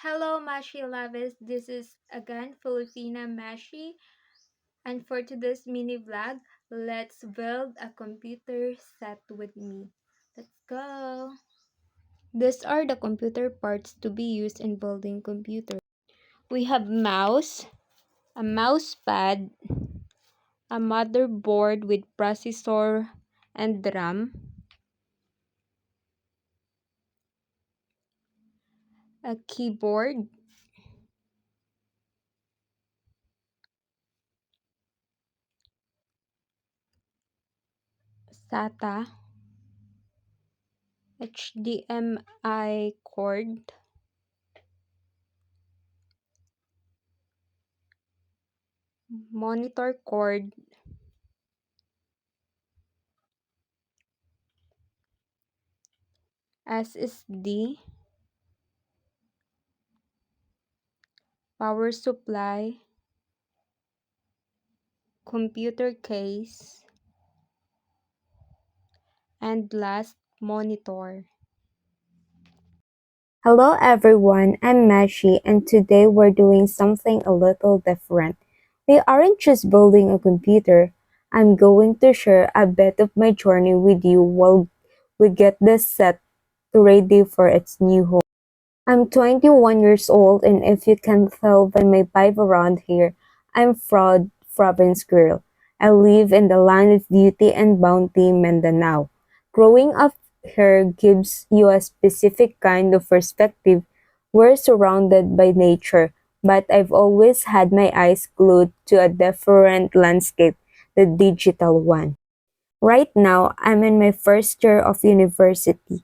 Hello, Mashi lovers. This is again Filipina Mashi, and for today's mini vlog, let's build a computer set with me. Let's go. These are the computer parts to be used in building computers. We have a mouse pad, a motherboard with processor and RAM, a keyboard, SATA, HDMI cord, monitor cord, SSD, power supply, computer case, and last, monitor. Hello everyone, I'm Mashi and today we're doing something a little different. We aren't just building a computer. I'm going to share a bit of my journey with you while we get this set ready for its new home. I'm 21 years old and if you can tell by my vibe around here, I'm proud province girl. I live in the land of beauty and bounty, Mindanao. Growing up here gives you a specific kind of perspective. We're surrounded by nature, but I've always had my eyes glued to a different landscape, the digital one. Right now, I'm in my first year of university.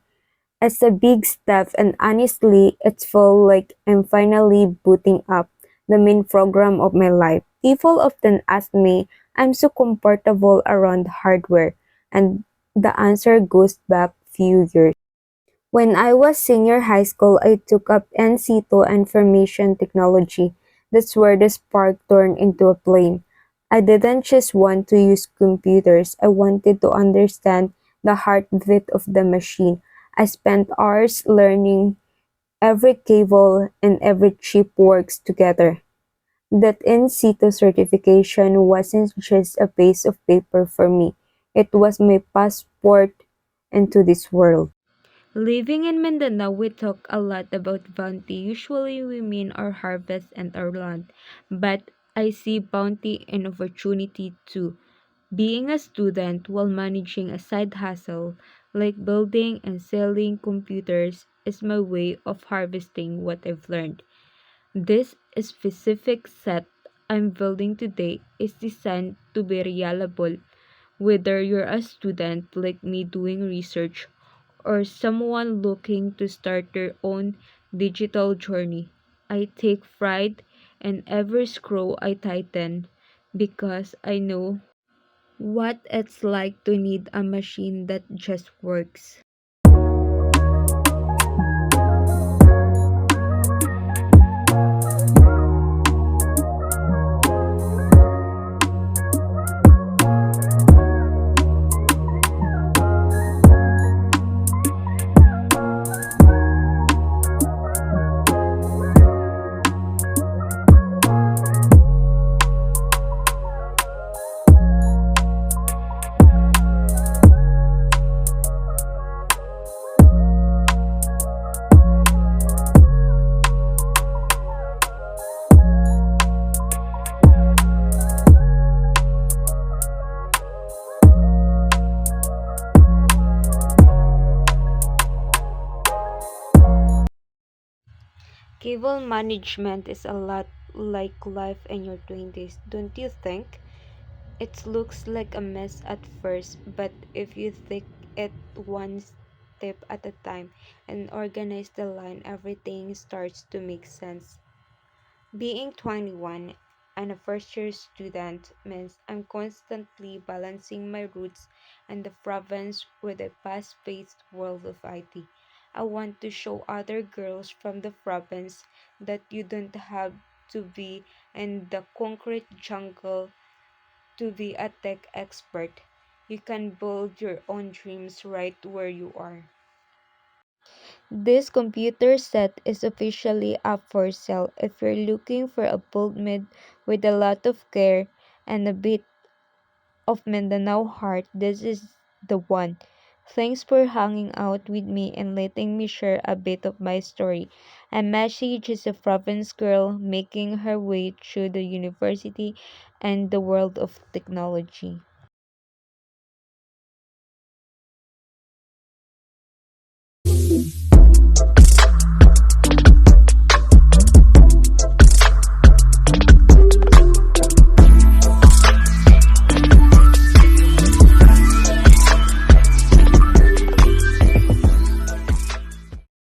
It's a big step and honestly, it feels like I'm finally booting up the main program of my life. People often ask me, I'm so comfortable around hardware, and the answer goes back few years. When I was senior high school, I took up NC2 Information Technology. That's where the spark turned into a flame. I didn't just want to use computers, I wanted to understand the heartbeat of the machine. I spent hours learning every cable and every chip works together. That in situ certification wasn't just a piece of paper for me, it was my passport into this world. Living in Mindanao, we talk a lot about bounty. Usually, we mean our harvest and our land. But I see bounty and opportunity too. Being a student while managing a side hustle like building and selling computers is my way of harvesting what I've learned. This specific set I'm building today is designed to be reliable whether you're a student like me doing research or someone looking to start their own digital journey. I take pride in every screw I tighten because I know what it's like to need a machine that just works. Cable management is a lot like life in your 20s, don't you think? It looks like a mess at first, but if you take it one step at a time and organize the line, everything starts to make sense. Being 21 and a first year student means I'm constantly balancing my roots and the province with a fast paced world of IT. I want to show other girls from the province that you don't have to be in the concrete jungle to be a tech expert. You can build your own dreams right where you are. This computer set is officially up for sale. If you're looking for a bold mid with a lot of care and a bit of Mindanao heart, this is the one. Thanks for hanging out with me and letting me share a bit of my story. I'm Mashi, just a province girl making her way through the university and the world of technology.